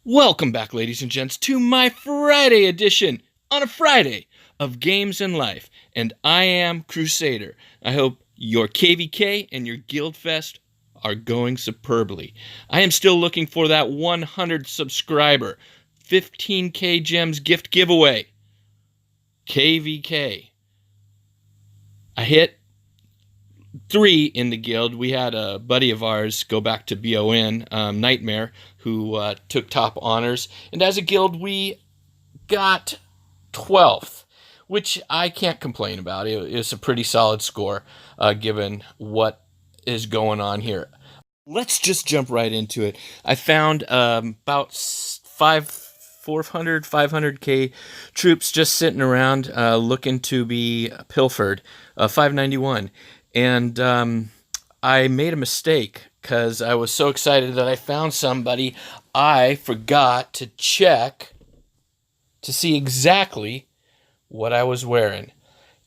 Welcome back, ladies and gents, to my Friday edition on a Friday of Games and Life. And I am Crusader. I hope your KVK and your Guildfest are going superbly. I am still looking for that 100 subscriber, 15K Gems gift giveaway. KVK. I hit 3 in the guild. We had a buddy of ours go back to BON, Nightmare, who took top honors. And as a guild, we got 12th, which I can't complain about. It's a pretty solid score given what is going on here. Let's just jump right into it. I found about 500K troops just sitting around looking to be pilfered, 591. And I made a mistake because I was so excited that I found somebody. I forgot to check to see exactly what I was wearing.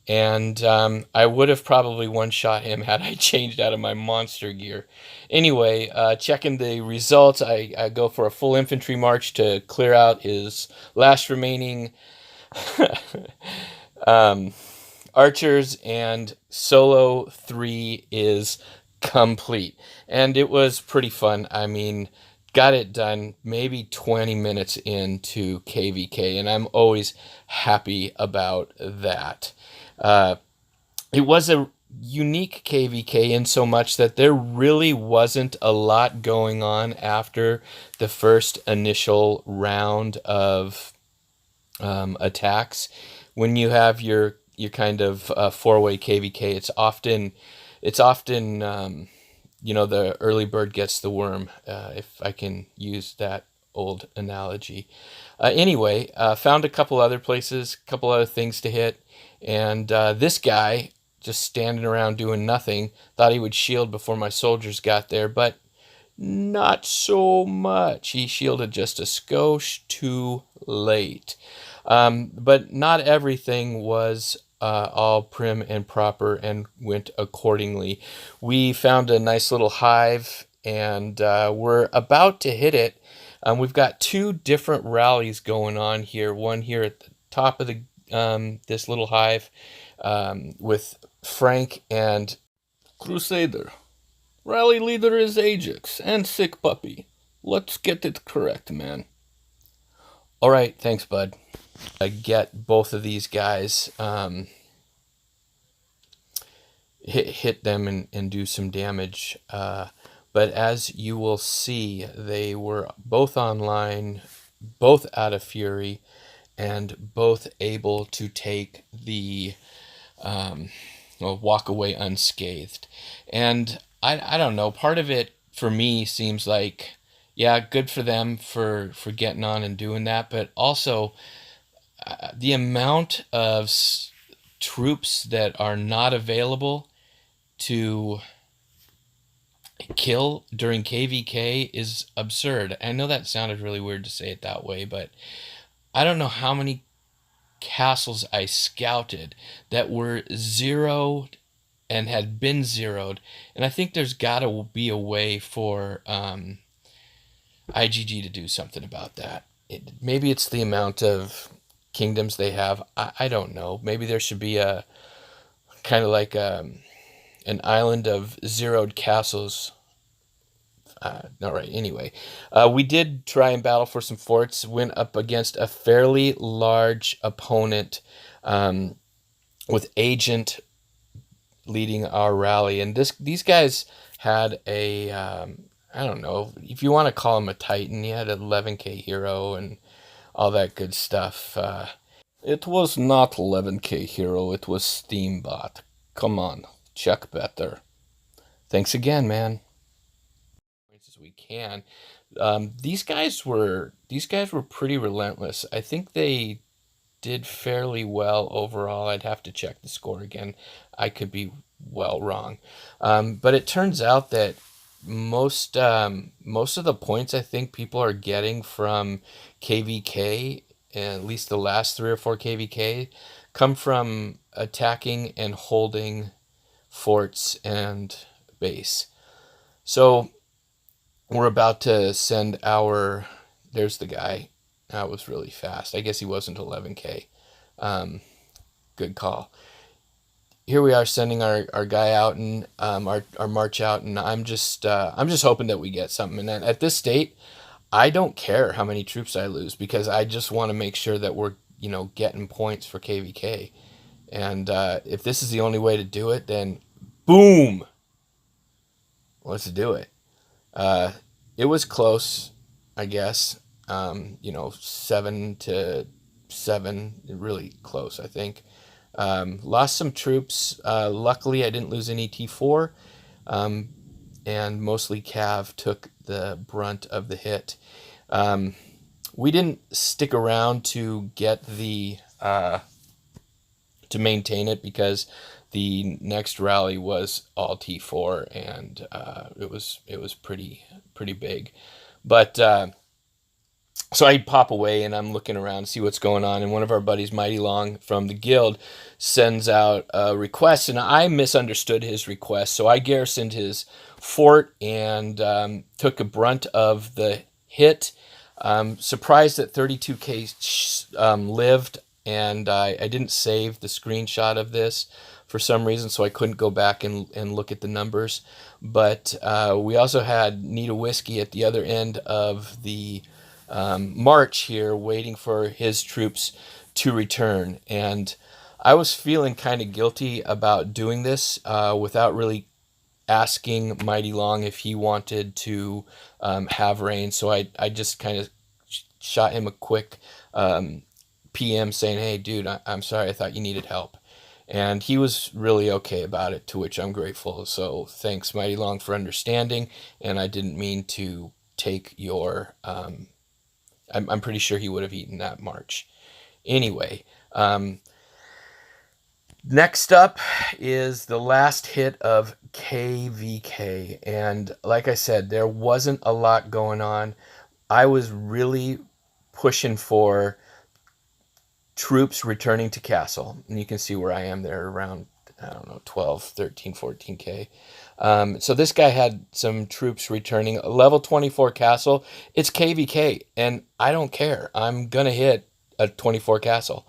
And I would have probably one-shot him had I changed out of my monster gear. Anyway, checking the results, I go for a full infantry march to clear out his last remaining archers, and solo 3 is complete. And it was pretty fun. I mean, got it done maybe 20 minutes into KVK, and I'm always happy about that. It was a unique KVK in so much that there really wasn't a lot going on after the first initial round of attacks. When you have your kind of four-way KVK, it's often the early bird gets the worm, if I can use that old analogy. Anyway, found a couple other places, a couple other things to hit, and this guy just standing around doing nothing, thought he would shield before my soldiers got there, but not so much. He shielded just a skosh too late. But not everything was all prim and proper and went accordingly. We found a nice little hive, and we're about to hit it. We've got two different rallies going on here. One here at the top of the this little hive with Frank and Crusader. Rally leader is Ajax and Sick Puppy. Let's get it correct, man. All right, thanks, bud. I get both of these guys, hit them and do some damage. But as you will see, they were both online, both out of fury, and both able to take the walk away unscathed. And I don't know, part of it for me seems like, yeah, good for them for getting on and doing that, but also the amount of troops that are not available to kill during KVK is absurd. I know that sounded really weird to say it that way, but I don't know how many castles I scouted that were zeroed and had been zeroed, and I think there's got to be a way for IGG to do something about that. Maybe it's the amount of kingdoms they have. I don't know. Maybe there should be a kind of like an island of zeroed castles. All right. Anyway, we did try and battle for some forts. Went up against a fairly large opponent with Agent leading our rally, and these guys had a I don't know if you want to call him a Titan. He had an 11K hero and all that good stuff. It was not 11K hero. It was Steambot. Come on, check better. Thanks again, man. As we can. These guys were pretty relentless. I think they did fairly well overall. I'd have to check the score again. I could be well wrong. But it turns out that most of the points I think people are getting from KVK, at least the last 3 or 4 KVK, come from attacking and holding forts and base. So we're about to send our There's the guy. That was really fast. I guess he wasn't 11K. Um, Good call. Here we are sending our guy out and our march out, and I'm just hoping that we get something. And at this state, I don't care how many troops I lose because I just want to make sure that we're getting points for KVK. And if this is the only way to do it, then boom, let's do it. Uh, it was close, I guess. 7-7, really close, I think. Lost some troops. Luckily, I didn't lose any T4, and mostly Cav took the brunt of the hit. We didn't stick around to get to maintain it because the next rally was all T4, and it was pretty big. But so I pop away and I'm looking around, see what's going on, and one of our buddies, Mighty Long from the guild, sends out a request, and I misunderstood his request, so I garrisoned his fort and took a brunt of the hit. Surprised that 32K lived, and I didn't save the screenshot of this for some reason, so I couldn't go back and look at the numbers. But we also had Nita Whiskey at the other end of the march here, waiting for his troops to return. And I was feeling kind of guilty about doing this without really asking Mighty Long if he wanted to have rain. So I just kind of shot him a quick PM saying, hey, dude, I'm sorry, I thought you needed help. And he was really okay about it, to which I'm grateful. So thanks, Mighty Long, for understanding. And I didn't mean to take your... I'm pretty sure he would have eaten that march. Anyway, next up is the last hit of KVK. And like I said, there wasn't a lot going on. I was really pushing for troops returning to castle. And you can see where I am there around, I don't know, 12, 13, 14K. So this guy had some troops returning. Level 24 castle. It's KVK, and I don't care. I'm going to hit a 24 castle.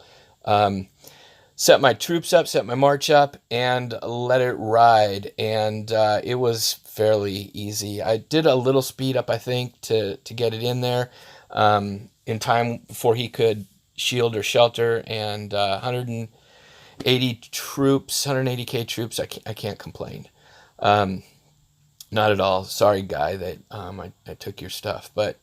Set my troops up, set my march up, and let it ride. And it was fairly easy. I did a little speed up, I think, to get it in there in time before he could shield or shelter. And 180 troops, 180K troops, I can't complain. Not at all. Sorry, guy, that I took your stuff. But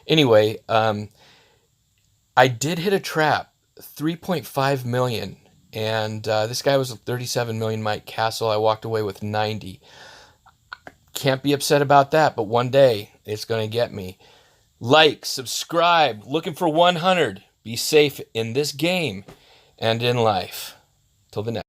anyway, I did hit a trap, 3.5 million. And this guy was a 37 million mite castle. I walked away with 90. Can't be upset about that, but one day it's going to get me. Like, subscribe, looking for 100. Be safe in this game and in life. Till the next.